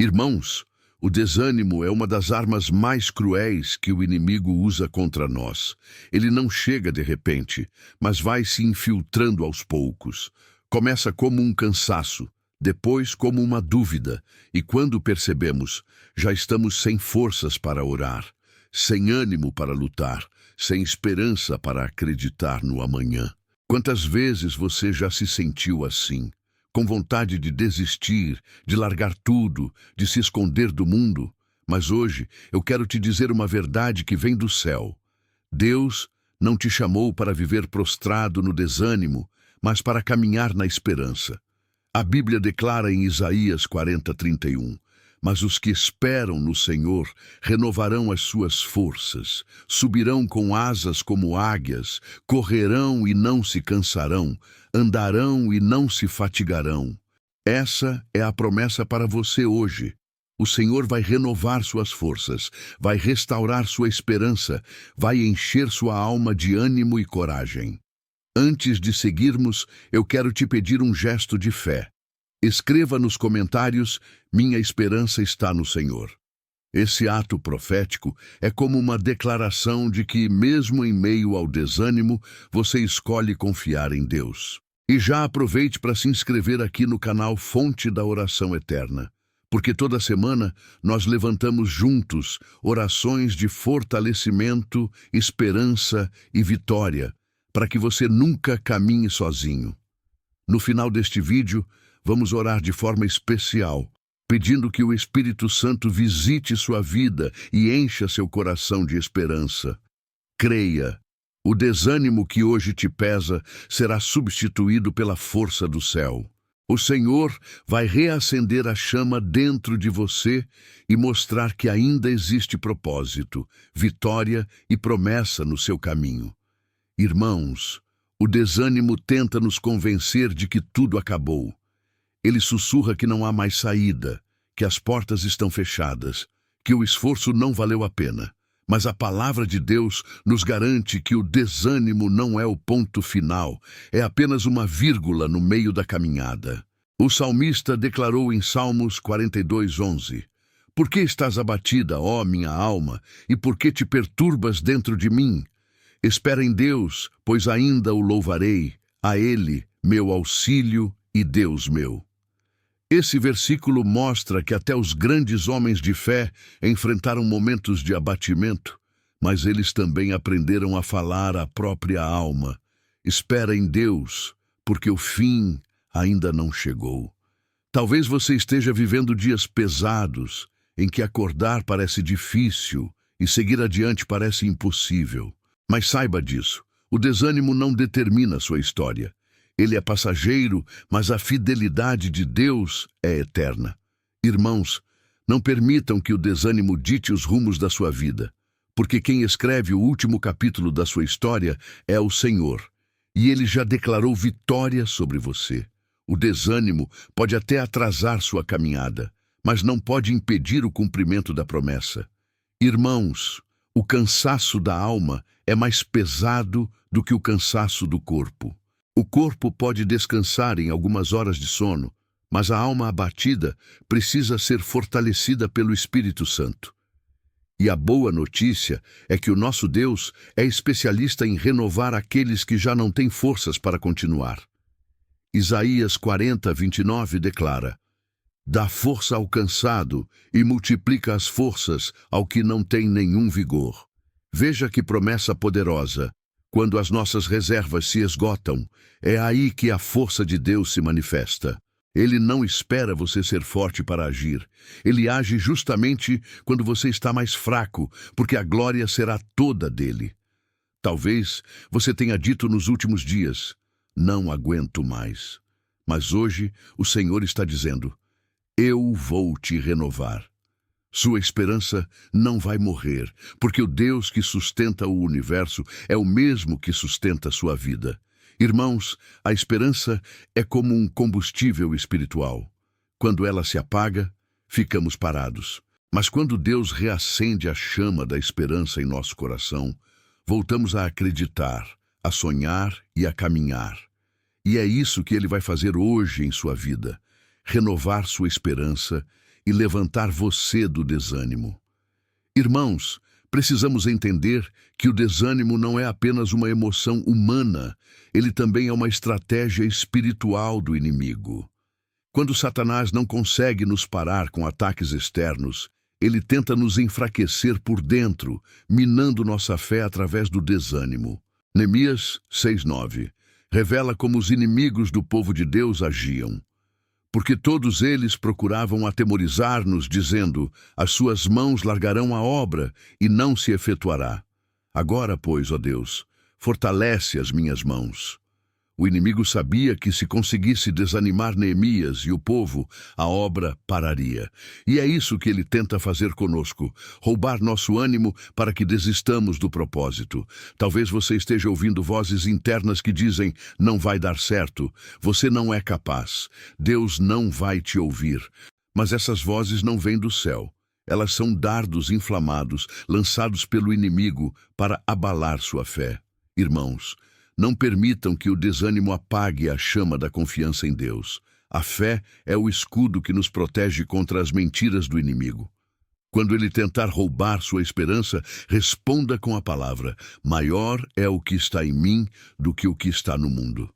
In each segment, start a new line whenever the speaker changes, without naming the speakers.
Irmãos, o desânimo é uma das armas mais cruéis que o inimigo usa contra nós. Ele não chega de repente, mas vai se infiltrando aos poucos. Começa como um cansaço, depois como uma dúvida, e quando percebemos, já estamos sem forças para orar, sem ânimo para lutar, sem esperança para acreditar no amanhã. Quantas vezes você já se sentiu assim? Com vontade de desistir, de largar tudo, de se esconder do mundo? Mas hoje eu quero te dizer uma verdade que vem do céu. Deus não te chamou para viver prostrado no desânimo, mas para caminhar na esperança. A Bíblia declara em Isaías 40:31, mas os que esperam no Senhor renovarão as suas forças, subirão com asas como águias, correrão e não se cansarão, andarão e não se fatigarão. Essa é a promessa para você hoje. O Senhor vai renovar suas forças, vai restaurar sua esperança, vai encher sua alma de ânimo e coragem. Antes de seguirmos, eu quero te pedir um gesto de fé. Escreva nos comentários: minha esperança está no Senhor. Esse ato profético é como uma declaração de que, mesmo em meio ao desânimo, você escolhe confiar em Deus. E já aproveite para se inscrever aqui no canal Fonte da Oração Eterna, porque toda semana nós levantamos juntos orações de fortalecimento, esperança e vitória, para que você nunca caminhe sozinho. No final deste vídeo, vamos orar de forma especial, pedindo que o Espírito Santo visite sua vida e encha seu coração de esperança. Creia, o desânimo que hoje te pesa será substituído pela força do céu. O Senhor vai reacender a chama dentro de você e mostrar que ainda existe propósito, vitória e promessa no seu caminho. Irmãos, o desânimo tenta nos convencer de que tudo acabou. Ele sussurra que não há mais saída, que as portas estão fechadas, que o esforço não valeu a pena. Mas a palavra de Deus nos garante que o desânimo não é o ponto final, é apenas uma vírgula no meio da caminhada. O salmista declarou em Salmos 42:11, por que estás abatida, ó minha alma, e por que te perturbas dentro de mim? Espera em Deus, pois ainda o louvarei, a Ele, meu auxílio e Deus meu. Esse versículo mostra que até os grandes homens de fé enfrentaram momentos de abatimento, mas eles também aprenderam a falar à própria alma. Espera em Deus, porque o fim ainda não chegou. Talvez você esteja vivendo dias pesados, em que acordar parece difícil e seguir adiante parece impossível. Mas saiba disso, o desânimo não determina sua história. Ele é passageiro, mas a fidelidade de Deus é eterna. Irmãos, não permitam que o desânimo dite os rumos da sua vida, porque quem escreve o último capítulo da sua história é o Senhor, e Ele já declarou vitória sobre você. O desânimo pode até atrasar sua caminhada, mas não pode impedir o cumprimento da promessa. Irmãos, o cansaço da alma é mais pesado do que o cansaço do corpo. O corpo pode descansar em algumas horas de sono, mas a alma abatida precisa ser fortalecida pelo Espírito Santo. E a boa notícia é que o nosso Deus é especialista em renovar aqueles que já não têm forças para continuar. Isaías 40:29 declara: dá força ao cansado e multiplica as forças ao que não tem nenhum vigor. Veja que promessa poderosa. Quando as nossas reservas se esgotam, é aí que a força de Deus se manifesta. Ele não espera você ser forte para agir. Ele age justamente quando você está mais fraco, porque a glória será toda dele. Talvez você tenha dito nos últimos dias: não aguento mais. Mas hoje o Senhor está dizendo: eu vou te renovar. Sua esperança não vai morrer, porque o Deus que sustenta o universo é o mesmo que sustenta sua vida. Irmãos, a esperança é como um combustível espiritual. Quando ela se apaga, ficamos parados. Mas quando Deus reacende a chama da esperança em nosso coração, voltamos a acreditar, a sonhar e a caminhar. E é isso que Ele vai fazer hoje em sua vida: renovar sua esperança e levantar você do desânimo. Irmãos, precisamos entender que o desânimo não é apenas uma emoção humana, ele também é uma estratégia espiritual do inimigo. Quando Satanás não consegue nos parar com ataques externos, ele tenta nos enfraquecer por dentro, minando nossa fé através do desânimo. Neemias 6:9 revela como os inimigos do povo de Deus agiam. Porque todos eles procuravam atemorizar-nos, dizendo: as suas mãos largarão a obra e não se efetuará. Agora, pois, ó Deus, fortalece as minhas mãos. O inimigo sabia que se conseguisse desanimar Neemias e o povo, a obra pararia. E é isso que ele tenta fazer conosco, roubar nosso ânimo para que desistamos do propósito. Talvez você esteja ouvindo vozes internas que dizem: não vai dar certo, você não é capaz, Deus não vai te ouvir. Mas essas vozes não vêm do céu. Elas são dardos inflamados, lançados pelo inimigo para abalar sua fé. Irmãos, não permitam que o desânimo apague a chama da confiança em Deus. A fé é o escudo que nos protege contra as mentiras do inimigo. Quando ele tentar roubar sua esperança, responda com a palavra: maior é o que está em mim do que o que está no mundo.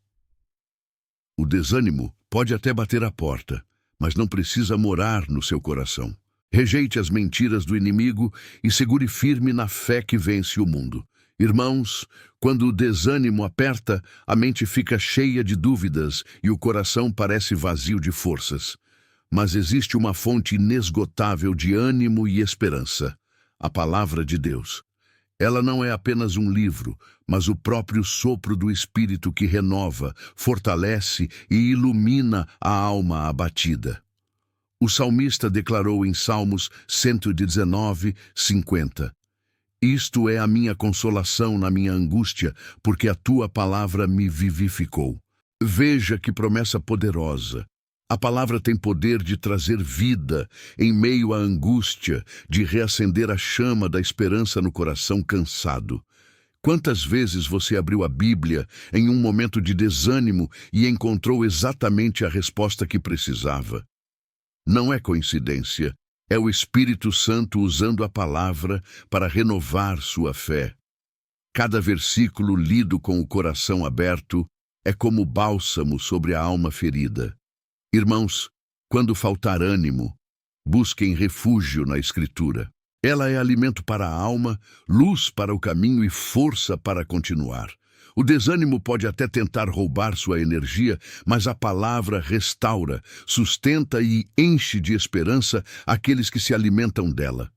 O desânimo pode até bater à porta, mas não precisa morar no seu coração. Rejeite as mentiras do inimigo e segure firme na fé que vence o mundo. Irmãos, quando o desânimo aperta, a mente fica cheia de dúvidas e o coração parece vazio de forças. Mas existe uma fonte inesgotável de ânimo e esperança: a Palavra de Deus. Ela não é apenas um livro, mas o próprio sopro do Espírito que renova, fortalece e ilumina a alma abatida. O salmista declarou em Salmos 119:50: isto é a minha consolação na minha angústia, porque a tua palavra me vivificou. Veja que promessa poderosa. A palavra tem poder de trazer vida em meio à angústia, de reacender a chama da esperança no coração cansado. Quantas vezes você abriu a Bíblia em um momento de desânimo e encontrou exatamente a resposta que precisava? Não é coincidência. É o Espírito Santo usando a palavra para renovar sua fé. Cada versículo lido com o coração aberto é como bálsamo sobre a alma ferida. Irmãos, quando faltar ânimo, busquem refúgio na Escritura. Ela é alimento para a alma, luz para o caminho e força para continuar. O desânimo pode até tentar roubar sua energia, mas a palavra restaura, sustenta e enche de esperança aqueles que se alimentam dela.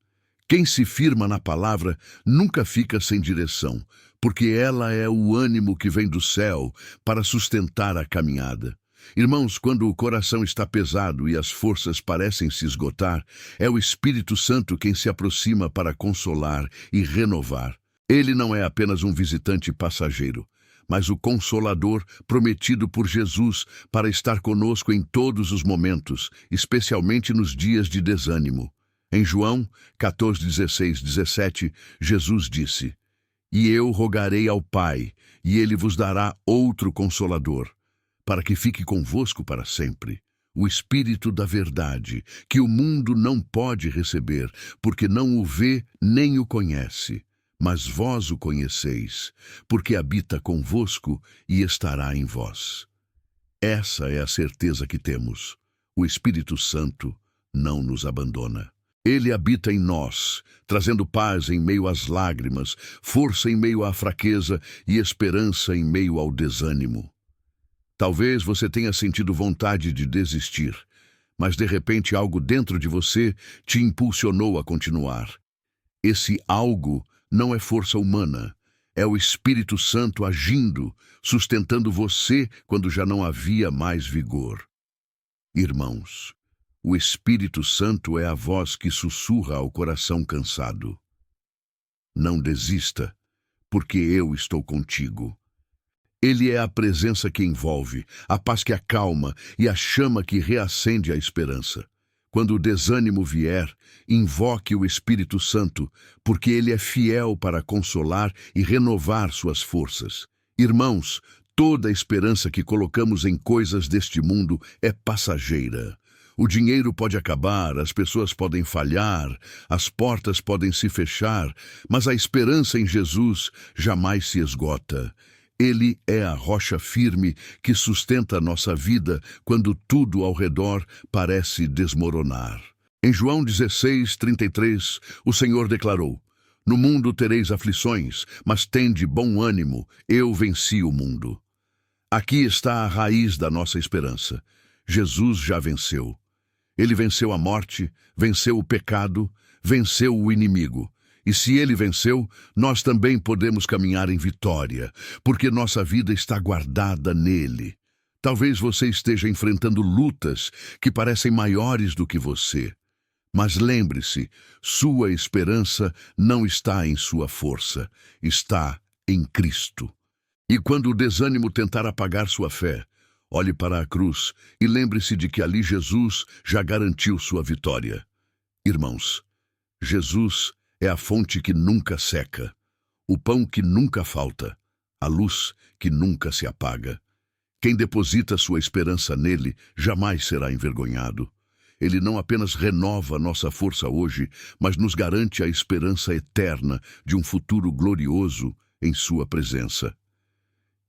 Quem se firma na palavra nunca fica sem direção, porque ela é o ânimo que vem do céu para sustentar a caminhada. Irmãos, quando o coração está pesado e as forças parecem se esgotar, é o Espírito Santo quem se aproxima para consolar e renovar. Ele não é apenas um visitante passageiro, mas o Consolador prometido por Jesus para estar conosco em todos os momentos, especialmente nos dias de desânimo. Em João 14:16-17, Jesus disse: e eu rogarei ao Pai, e ele vos dará outro Consolador, para que fique convosco para sempre, o Espírito da verdade, que o mundo não pode receber, porque não o vê nem o conhece. Mas vós o conheceis, porque habita convosco e estará em vós. Essa é a certeza que temos: o Espírito Santo não nos abandona. Ele habita em nós, trazendo paz em meio às lágrimas, força em meio à fraqueza e esperança em meio ao desânimo. Talvez você tenha sentido vontade de desistir, mas de repente algo dentro de você te impulsionou a continuar. Esse algo não é força humana, é o Espírito Santo agindo, sustentando você quando já não havia mais vigor. Irmãos, o Espírito Santo é a voz que sussurra ao coração cansado: não desista, porque eu estou contigo. Ele é a presença que envolve, a paz que acalma e a chama que reacende a esperança. Quando o desânimo vier, invoque o Espírito Santo, porque ele é fiel para consolar e renovar suas forças. Irmãos, toda a esperança que colocamos em coisas deste mundo é passageira. O dinheiro pode acabar, as pessoas podem falhar, as portas podem se fechar, mas a esperança em Jesus jamais se esgota. Ele é a rocha firme que sustenta a nossa vida quando tudo ao redor parece desmoronar. Em João 16:33, o Senhor declarou: "No mundo tereis aflições, mas tende bom ânimo, eu venci o mundo." Aqui está a raiz da nossa esperança. Jesus já venceu. Ele venceu a morte, venceu o pecado, venceu o inimigo. E se ele venceu, nós também podemos caminhar em vitória, porque nossa vida está guardada nele. Talvez você esteja enfrentando lutas que parecem maiores do que você. Mas lembre-se, sua esperança não está em sua força, está em Cristo. E quando o desânimo tentar apagar sua fé, olhe para a cruz e lembre-se de que ali Jesus já garantiu sua vitória. Irmãos, Jesus é a fonte que nunca seca, o pão que nunca falta, a luz que nunca se apaga. Quem deposita sua esperança nele jamais será envergonhado. Ele não apenas renova nossa força hoje, mas nos garante a esperança eterna de um futuro glorioso em sua presença.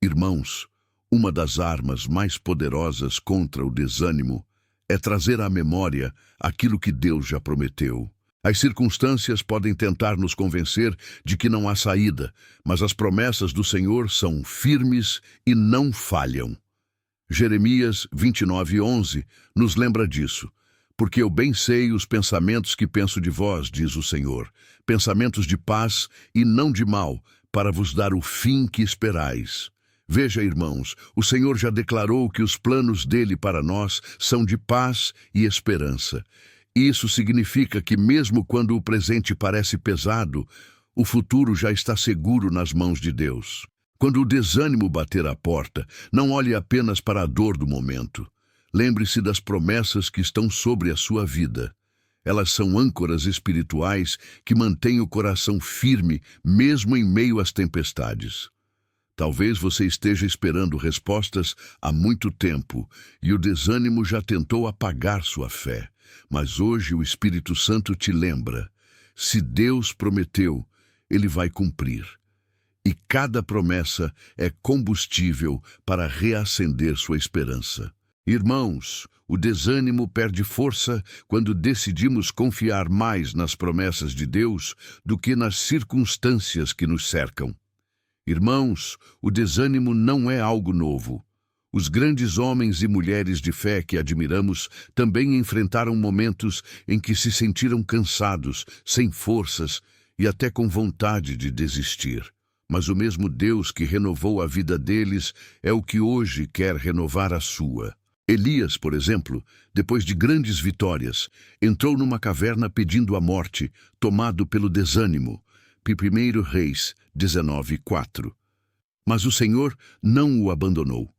Irmãos, uma das armas mais poderosas contra o desânimo é trazer à memória aquilo que Deus já prometeu. As circunstâncias podem tentar nos convencer de que não há saída, mas as promessas do Senhor são firmes e não falham. Jeremias 29:11 nos lembra disso. Porque eu bem sei os pensamentos que penso de vós, diz o Senhor, pensamentos de paz e não de mal, para vos dar o fim que esperais. Veja, irmãos, o Senhor já declarou que os planos dele para nós são de paz e esperança. Isso significa que mesmo quando o presente parece pesado, o futuro já está seguro nas mãos de Deus. Quando o desânimo bater à porta, não olhe apenas para a dor do momento. Lembre-se das promessas que estão sobre a sua vida. Elas são âncoras espirituais que mantêm o coração firme, mesmo em meio às tempestades. Talvez você esteja esperando respostas há muito tempo e o desânimo já tentou apagar sua fé. Mas hoje o Espírito Santo te lembra: se Deus prometeu, Ele vai cumprir. E cada promessa é combustível para reacender sua esperança. Irmãos, o desânimo perde força quando decidimos confiar mais nas promessas de Deus do que nas circunstâncias que nos cercam. Irmãos, o desânimo não é algo novo. Os grandes homens e mulheres de fé que admiramos também enfrentaram momentos em que se sentiram cansados, sem forças e até com vontade de desistir. Mas o mesmo Deus que renovou a vida deles é o que hoje quer renovar a sua. Elias, por exemplo, depois de grandes vitórias, entrou numa caverna pedindo a morte, tomado pelo desânimo. 1 Reis 19:4. Mas o Senhor não o abandonou.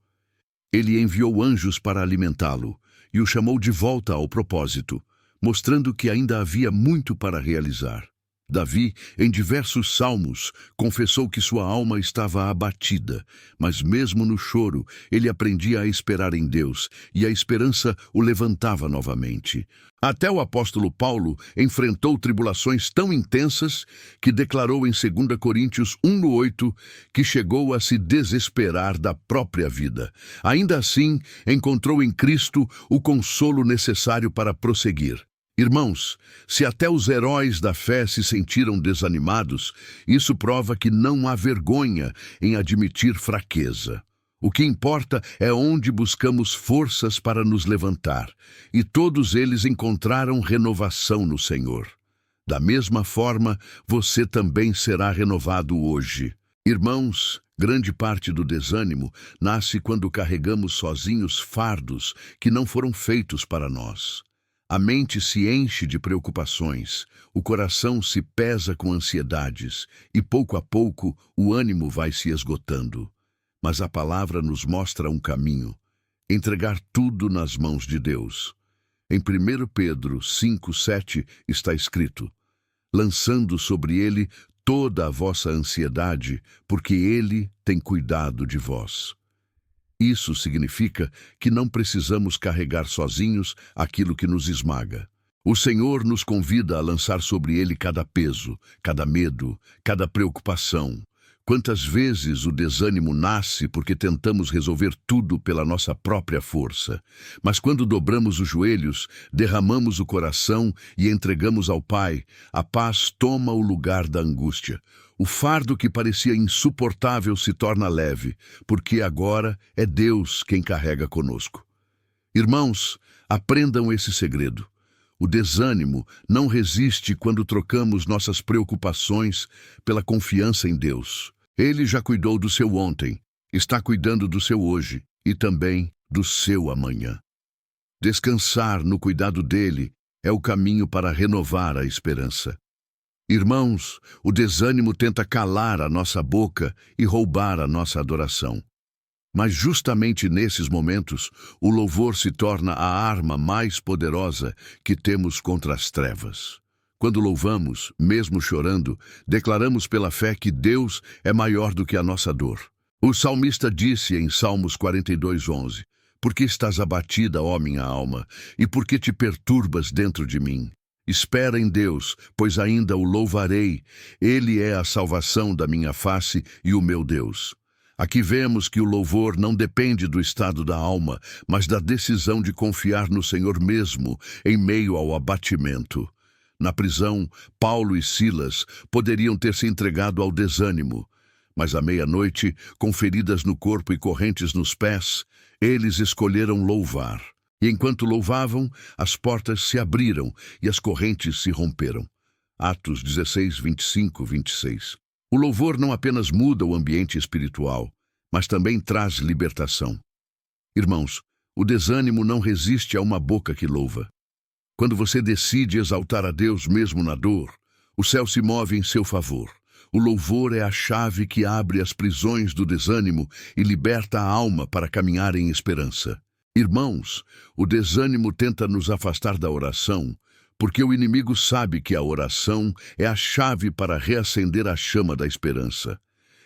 Ele enviou anjos para alimentá-lo e o chamou de volta ao propósito, mostrando que ainda havia muito para realizar. Davi, em diversos salmos, confessou que sua alma estava abatida, mas mesmo no choro, ele aprendia a esperar em Deus, e a esperança o levantava novamente. Até o apóstolo Paulo enfrentou tribulações tão intensas que declarou em 2 Coríntios 1:8 que chegou a se desesperar da própria vida. Ainda assim, encontrou em Cristo o consolo necessário para prosseguir. Irmãos, se até os heróis da fé se sentiram desanimados, isso prova que não há vergonha em admitir fraqueza. O que importa é onde buscamos forças para nos levantar, e todos eles encontraram renovação no Senhor. Da mesma forma, você também será renovado hoje. Irmãos, grande parte do desânimo nasce quando carregamos sozinhos fardos que não foram feitos para nós. A mente se enche de preocupações, o coração se pesa com ansiedades e, pouco a pouco, o ânimo vai se esgotando. Mas a palavra nos mostra um caminho: entregar tudo nas mãos de Deus. Em 1 Pedro 5:7 está escrito: lançando sobre ele toda a vossa ansiedade, porque ele tem cuidado de vós. Isso significa que não precisamos carregar sozinhos aquilo que nos esmaga. O Senhor nos convida a lançar sobre Ele cada peso, cada medo, cada preocupação. Quantas vezes o desânimo nasce porque tentamos resolver tudo pela nossa própria força. Mas quando dobramos os joelhos, derramamos o coração e entregamos ao Pai, a paz toma o lugar da angústia. O fardo que parecia insuportável se torna leve, porque agora é Deus quem carrega conosco. Irmãos, aprendam esse segredo. O desânimo não resiste quando trocamos nossas preocupações pela confiança em Deus. Ele já cuidou do seu ontem, está cuidando do seu hoje e também do seu amanhã. Descansar no cuidado dele é o caminho para renovar a esperança. Irmãos, o desânimo tenta calar a nossa boca e roubar a nossa adoração. Mas justamente nesses momentos, o louvor se torna a arma mais poderosa que temos contra as trevas. Quando louvamos, mesmo chorando, declaramos pela fé que Deus é maior do que a nossa dor. O salmista disse em Salmos 42:11, "Por que estás abatida, ó minha alma, e por que te perturbas dentro de mim? Espera em Deus, pois ainda o louvarei. Ele é a salvação da minha face e o meu Deus." Aqui vemos que o louvor não depende do estado da alma, mas da decisão de confiar no Senhor mesmo em meio ao abatimento. Na prisão, Paulo e Silas poderiam ter se entregado ao desânimo, mas à meia-noite, com feridas no corpo e correntes nos pés, eles escolheram louvar. E enquanto louvavam, as portas se abriram e as correntes se romperam. Atos 16, 25, 26. O louvor não apenas muda o ambiente espiritual, mas também traz libertação. Irmãos, o desânimo não resiste a uma boca que louva. Quando você decide exaltar a Deus mesmo na dor, o céu se move em seu favor. O louvor é a chave que abre as prisões do desânimo e liberta a alma para caminhar em esperança. Irmãos, o desânimo tenta nos afastar da oração, porque o inimigo sabe que a oração é a chave para reacender a chama da esperança.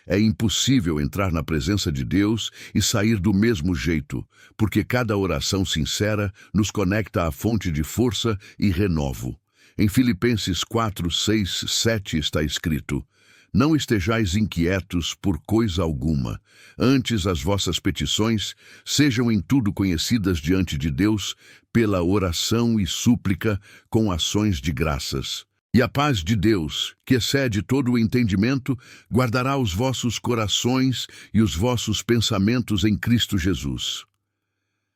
É impossível entrar na presença de Deus e sair do mesmo jeito, porque cada oração sincera nos conecta à fonte de força e renovo. Em Filipenses 4, 6, 7 está escrito: "Não estejais inquietos por coisa alguma, antes as vossas petições sejam em tudo conhecidas diante de Deus pela oração e súplica com ações de graças. E a paz de Deus, que excede todo o entendimento, guardará os vossos corações e os vossos pensamentos em Cristo Jesus."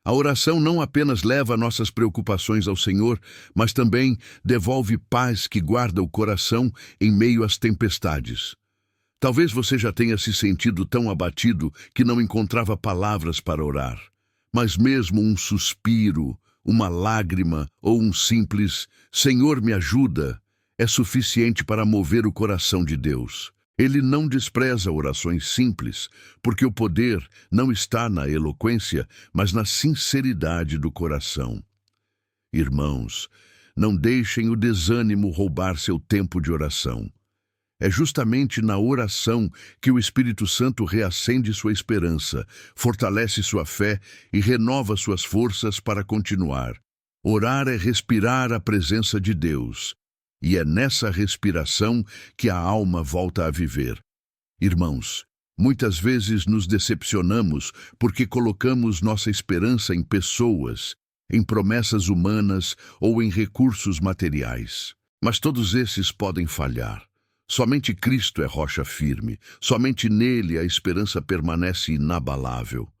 A oração não apenas leva nossas preocupações ao Senhor, mas também devolve paz que guarda o coração em meio às tempestades. Talvez você já tenha se sentido tão abatido que não encontrava palavras para orar. Mas mesmo um suspiro, uma lágrima ou um simples "Senhor, me ajuda" é suficiente para mover o coração de Deus. Ele não despreza orações simples, porque o poder não está na eloquência, mas na sinceridade do coração. Irmãos, não deixem o desânimo roubar seu tempo de oração. É justamente na oração que o Espírito Santo reacende sua esperança, fortalece sua fé e renova suas forças para continuar. Orar é respirar a presença de Deus. E é nessa respiração que a alma volta a viver. Irmãos, muitas vezes nos decepcionamos porque colocamos nossa esperança em pessoas, em promessas humanas ou em recursos materiais. Mas todos esses podem falhar. Somente Cristo é rocha firme, somente nele a esperança permanece inabalável.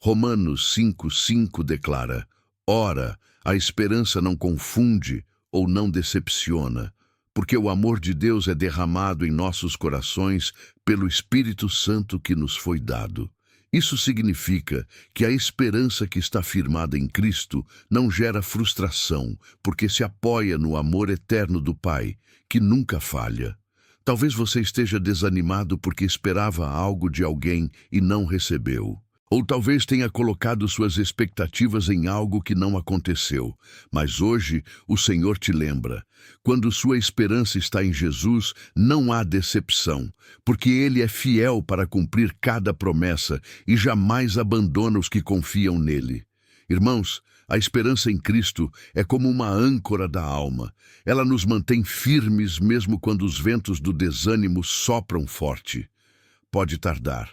Romanos 5:5 declara: "Ora, a esperança não confunde ou não decepciona, porque o amor de Deus é derramado em nossos corações pelo Espírito Santo que nos foi dado." Isso significa que a esperança que está firmada em Cristo não gera frustração, porque se apoia no amor eterno do Pai, que nunca falha. Talvez você esteja desanimado porque esperava algo de alguém e não recebeu. Ou talvez tenha colocado suas expectativas em algo que não aconteceu. Mas hoje o Senhor te lembra. Quando sua esperança está em Jesus, não há decepção, porque Ele é fiel para cumprir cada promessa e jamais abandona os que confiam nele. Irmãos, a esperança em Cristo é como uma âncora da alma. Ela nos mantém firmes mesmo quando os ventos do desânimo sopram forte. Pode tardar,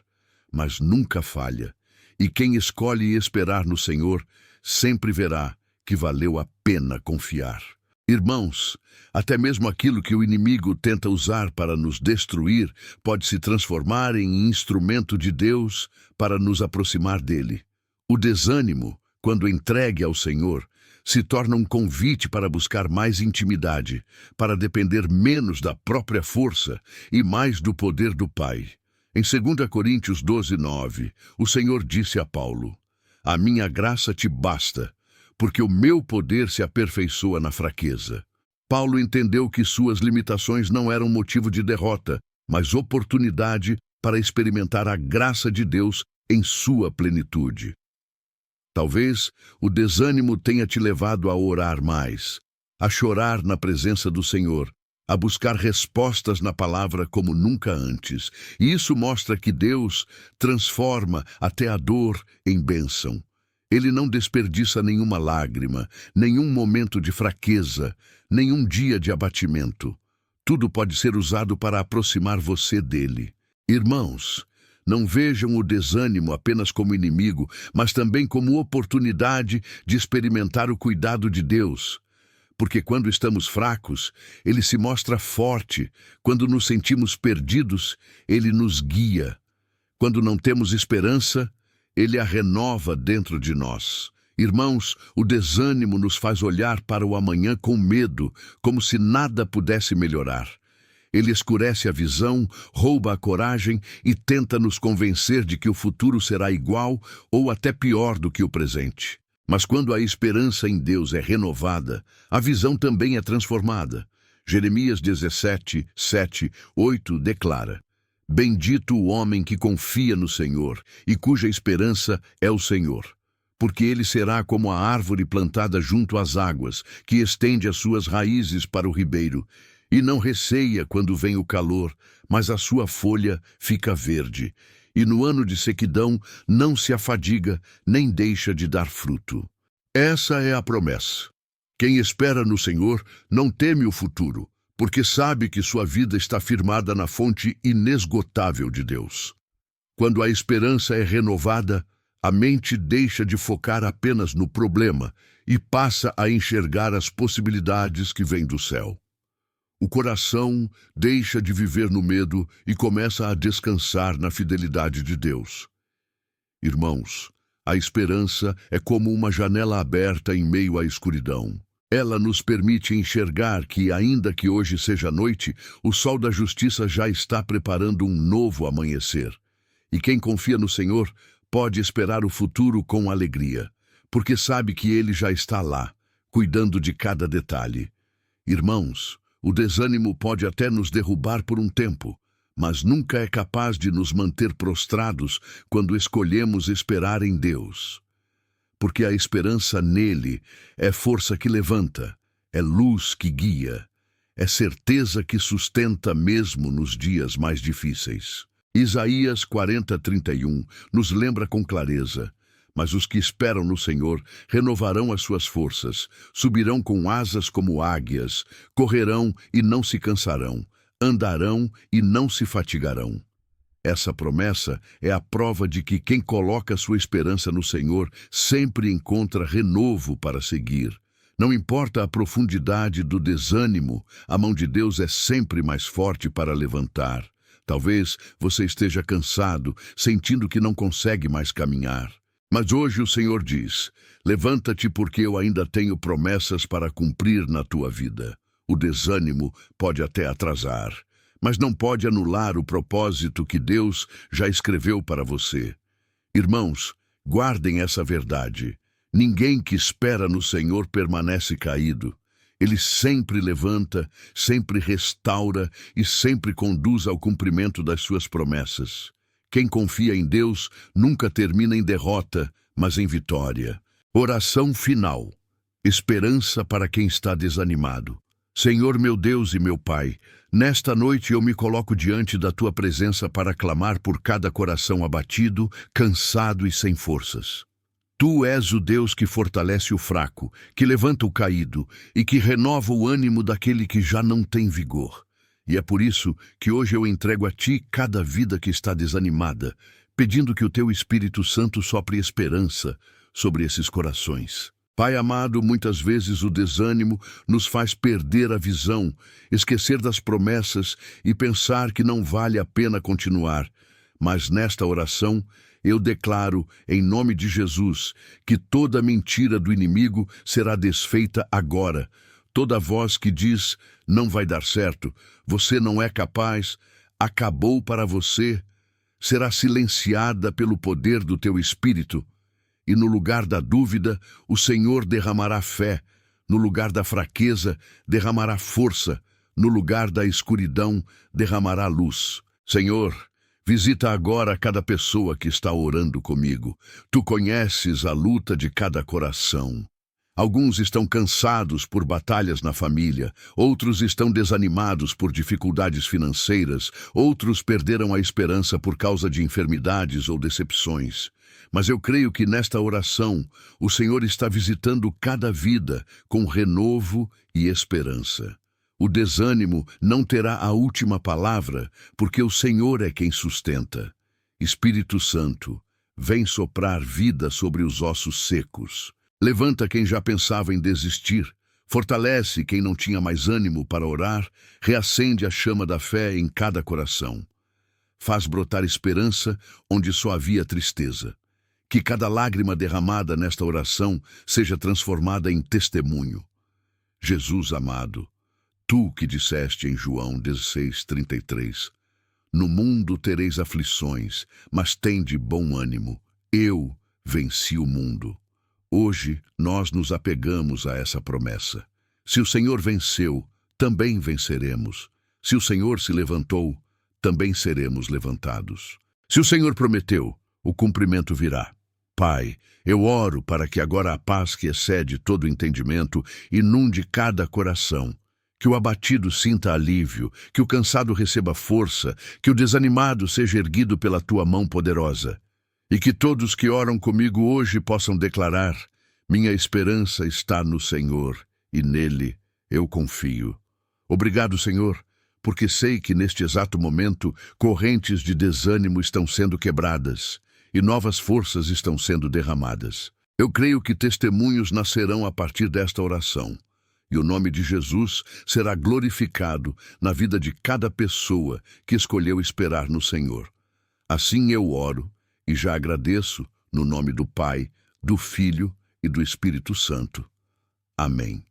mas nunca falha. E quem escolhe esperar no Senhor, sempre verá que valeu a pena confiar. Irmãos, até mesmo aquilo que o inimigo tenta usar para nos destruir pode se transformar em instrumento de Deus para nos aproximar dele. O desânimo, quando entregue ao Senhor, se torna um convite para buscar mais intimidade, para depender menos da própria força e mais do poder do Pai. Em 2 Coríntios 12:9, o Senhor disse a Paulo: "A minha graça te basta, porque o meu poder se aperfeiçoa na fraqueza." Paulo entendeu que suas limitações não eram motivo de derrota, mas oportunidade para experimentar a graça de Deus em sua plenitude. Talvez o desânimo tenha te levado a orar mais, a chorar na presença do Senhor, a buscar respostas na palavra como nunca antes. E isso mostra que Deus transforma até a dor em bênção. Ele não desperdiça nenhuma lágrima, nenhum momento de fraqueza, nenhum dia de abatimento. Tudo pode ser usado para aproximar você dele. Irmãos, não vejam o desânimo apenas como inimigo, mas também como oportunidade de experimentar o cuidado de Deus. Porque quando estamos fracos, Ele se mostra forte. Quando nos sentimos perdidos, Ele nos guia. Quando não temos esperança, Ele a renova dentro de nós. Irmãos, o desânimo nos faz olhar para o amanhã com medo, como se nada pudesse melhorar. Ele escurece a visão, rouba a coragem e tenta nos convencer de que o futuro será igual ou até pior do que o presente. Mas quando a esperança em Deus é renovada, a visão também é transformada. Jeremias 17, 7, 8 declara: "Bendito o homem que confia no Senhor e cuja esperança é o Senhor. Porque ele será como a árvore plantada junto às águas, que estende as suas raízes para o ribeiro, e não receia quando vem o calor, mas a sua folha fica verde. E no ano de sequidão não se afadiga, nem deixa de dar fruto." Essa é a promessa. Quem espera no Senhor não teme o futuro, porque sabe que sua vida está firmada na fonte inesgotável de Deus. Quando a esperança é renovada, a mente deixa de focar apenas no problema e passa a enxergar as possibilidades que vêm do céu. O coração deixa de viver no medo e começa a descansar na fidelidade de Deus. Irmãos, a esperança é como uma janela aberta em meio à escuridão. Ela nos permite enxergar que, ainda que hoje seja noite, o sol da justiça já está preparando um novo amanhecer. E quem confia no Senhor pode esperar o futuro com alegria, porque sabe que Ele já está lá, cuidando de cada detalhe. Irmãos, o desânimo pode até nos derrubar por um tempo, mas nunca é capaz de nos manter prostrados quando escolhemos esperar em Deus. Porque a esperança nele é força que levanta, é luz que guia, é certeza que sustenta mesmo nos dias mais difíceis. Isaías 40:31 nos lembra com clareza: "Mas os que esperam no Senhor renovarão as suas forças, subirão com asas como águias, correrão e não se cansarão, andarão e não se fatigarão." Essa promessa é a prova de que quem coloca sua esperança no Senhor sempre encontra renovo para seguir. Não importa a profundidade do desânimo, a mão de Deus é sempre mais forte para levantar. Talvez você esteja cansado, sentindo que não consegue mais caminhar. Mas hoje o Senhor diz: "Levanta-te, porque eu ainda tenho promessas para cumprir na tua vida." O desânimo pode até atrasar, mas não pode anular o propósito que Deus já escreveu para você. Irmãos, guardem essa verdade. Ninguém que espera no Senhor permanece caído. Ele sempre levanta, sempre restaura e sempre conduz ao cumprimento das suas promessas. Quem confia em Deus nunca termina em derrota, mas em vitória. Oração final. Esperança para quem está desanimado. Senhor meu Deus e meu Pai, nesta noite eu me coloco diante da Tua presença para clamar por cada coração abatido, cansado e sem forças. Tu és o Deus que fortalece o fraco, que levanta o caído e que renova o ânimo daquele que já não tem vigor. E é por isso que hoje eu entrego a Ti cada vida que está desanimada, pedindo que o Teu Espírito Santo sopre esperança sobre esses corações. Pai amado, muitas vezes o desânimo nos faz perder a visão, esquecer das promessas e pensar que não vale a pena continuar. Mas nesta oração, eu declaro, em nome de Jesus, que toda mentira do inimigo será desfeita agora. Toda voz que diz, não vai dar certo, você não é capaz, acabou para você, será silenciada pelo poder do Teu Espírito. E no lugar da dúvida, o Senhor derramará fé. No lugar da fraqueza, derramará força. No lugar da escuridão, derramará luz. Senhor, visita agora cada pessoa que está orando comigo. Tu conheces a luta de cada coração. Alguns estão cansados por batalhas na família, outros estão desanimados por dificuldades financeiras, outros perderam a esperança por causa de enfermidades ou decepções. Mas eu creio que nesta oração o Senhor está visitando cada vida com renovo e esperança. O desânimo não terá a última palavra, porque o Senhor é quem sustenta. Espírito Santo, vem soprar vida sobre os ossos secos. Levanta quem já pensava em desistir, fortalece quem não tinha mais ânimo para orar, reacende a chama da fé em cada coração. Faz brotar esperança onde só havia tristeza. Que cada lágrima derramada nesta oração seja transformada em testemunho. Jesus amado, Tu que disseste em João 16:33, no mundo tereis aflições, mas tende bom ânimo. Eu venci o mundo. Hoje nós nos apegamos a essa promessa. Se o Senhor venceu, também venceremos. Se o Senhor se levantou, também seremos levantados. Se o Senhor prometeu, o cumprimento virá. Pai, eu oro para que agora a paz que excede todo entendimento inunde cada coração. Que o abatido sinta alívio, que o cansado receba força, que o desanimado seja erguido pela Tua mão poderosa. E que todos que oram comigo hoje possam declarar: minha esperança está no Senhor, e nele eu confio. Obrigado, Senhor, porque sei que neste exato momento correntes de desânimo estão sendo quebradas e novas forças estão sendo derramadas. Eu creio que testemunhos nascerão a partir desta oração, e o nome de Jesus será glorificado na vida de cada pessoa que escolheu esperar no Senhor. Assim eu oro e já agradeço no nome do Pai, do Filho e do Espírito Santo. Amém.